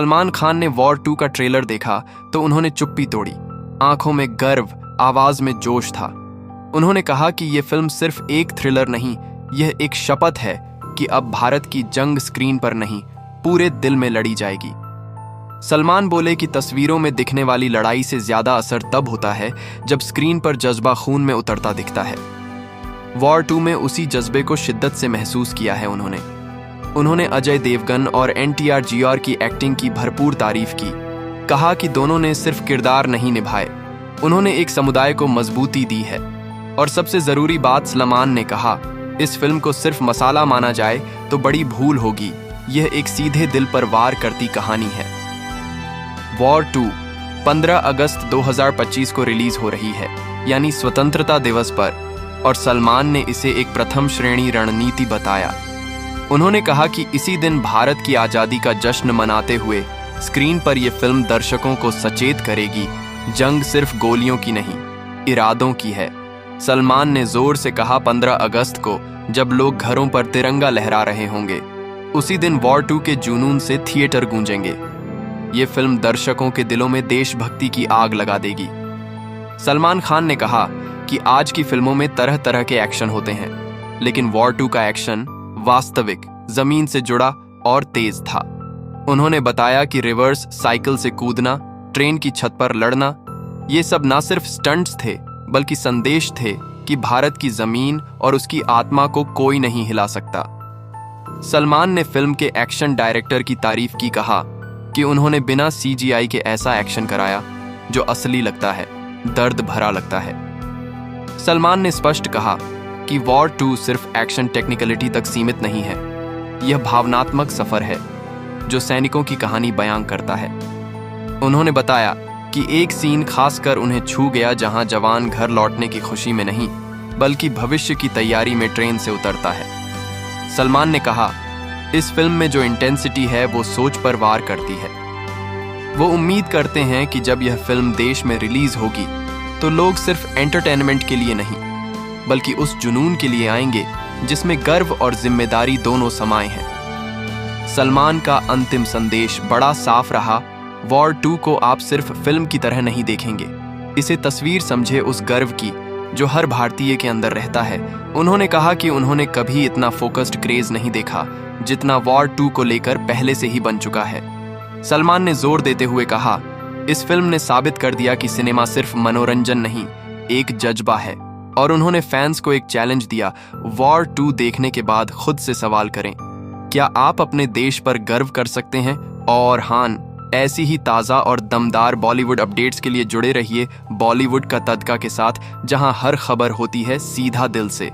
सलमान खान ने वॉर 2 का ट्रेलर देखा तो उन्होंने चुप्पी तोड़ी। आंखों में गर्व, आवाज में जोश था। उन्होंने कहा कि यह फिल्म सिर्फ एक थ्रिलर नहीं, यह एक शपथ है कि अब भारत की जंग स्क्रीन पर नहीं, पूरे दिल में लड़ी जाएगी। सलमान बोले कि तस्वीरों में दिखने वाली लड़ाई से ज्यादा असर तब होता है जब स्क्रीन पर जज्बा खून में उतरता दिखता है। वॉर 2 में उसी जज्बे को शिद्दत से महसूस किया है उन्होंने अजय देवगन और NTR की एक्टिंग की भरपूर तारीफ की। कहा कि दोनों ने सिर्फ किरदार नहीं निभाए, उन्होंने एक समुदाय को मजबूती दी है। और सबसे जरूरी बात, सलमान ने कहा, इस फिल्म को सिर्फ मसाला माना जाए तो बड़ी भूल होगी, यह एक सीधे दिल पर वार करती कहानी है। वॉर 2 15 अगस्त 2025 को रिलीज हो रही है, यानी स्वतंत्रता दिवस पर, और सलमान ने इसे एक प्रथम श्रेणी रणनीति बताया। उन्होंने कहा कि इसी दिन भारत की आज़ादी का जश्न मनाते हुए स्क्रीन पर यह फिल्म दर्शकों को सचेत करेगी, जंग सिर्फ गोलियों की नहीं, इरादों की है। सलमान ने जोर से कहा 15 अगस्त को जब लोग घरों पर तिरंगा लहरा रहे होंगे, उसी दिन वॉर 2 के जुनून से थिएटर गूंजेंगे। ये फिल्म दर्शकों के दिलों में देशभक्ति की आग लगा देगी। सलमान खान ने कहा कि आज की फिल्मों में तरह तरह के एक्शन होते हैं, लेकिन वॉर 2 का एक्शन वास्तविक, जमीन से जुड़ा और तेज था। उन्होंने बताया कि रिवर्स साइकिल से कूदना, ट्रेन की छत पर लड़ना, ये सब ना सिर्फ स्टंट्स थे बल्कि संदेश थे कि भारत की जमीन और उसकी आत्मा को कोई नहीं हिला सकता। सलमान ने फिल्म के एक्शन डायरेक्टर की तारीफ की, कहा कि उन्होंने बिना CGI के ऐसा एक्शन कराया जो असली लगता है, दर्द भरा लगता है। सलमान ने स्पष्ट कहा कि वॉर 2 सिर्फ एक्शन टेक्निकलिटी तक सीमित नहीं है, यह भावनात्मक सफर है जो सैनिकों की कहानी बयां करता है। उन्होंने बताया कि एक सीन खासकर उन्हें छू गया जहां जवान घर लौटने की खुशी में नहीं बल्कि भविष्य की तैयारी में ट्रेन से उतरता है। सलमान ने कहा, इस फिल्म में जो इंटेंसिटी है वो सोच पर वार करती है। वो उम्मीद करते हैं कि जब यह फिल्म देश में रिलीज होगी तो लोग सिर्फ एंटरटेनमेंट के लिए नहीं बल्कि उस जुनून के लिए आएंगे जिसमें गर्व और जिम्मेदारी दोनों समाये हैं। सलमान का अंतिम संदेश बड़ा साफ रहा, वॉर 2 को आप सिर्फ फिल्म की तरह नहीं देखेंगे, इसे तस्वीर समझे उस गर्व की जो हर भारतीय के अंदर रहता है। उन्होंने कहा कि उन्होंने कभी इतना फोकस्ड क्रेज नहीं देखा जितना वॉर 2 को लेकर पहले से ही बन चुका है। सलमान ने जोर देते हुए कहा, इस फिल्म ने साबित कर दिया कि सिनेमा सिर्फ मनोरंजन नहीं, एक जज्बा है। और उन्होंने फैंस को एक चैलेंज दिया, वॉर 2 देखने के बाद खुद से सवाल करें, क्या आप अपने देश पर गर्व कर सकते हैं? और हां, ऐसी ही ताज़ा और दमदार बॉलीवुड अपडेट्स के लिए जुड़े रहिए बॉलीवुड का तड़का के साथ, जहां हर खबर होती है सीधा दिल से।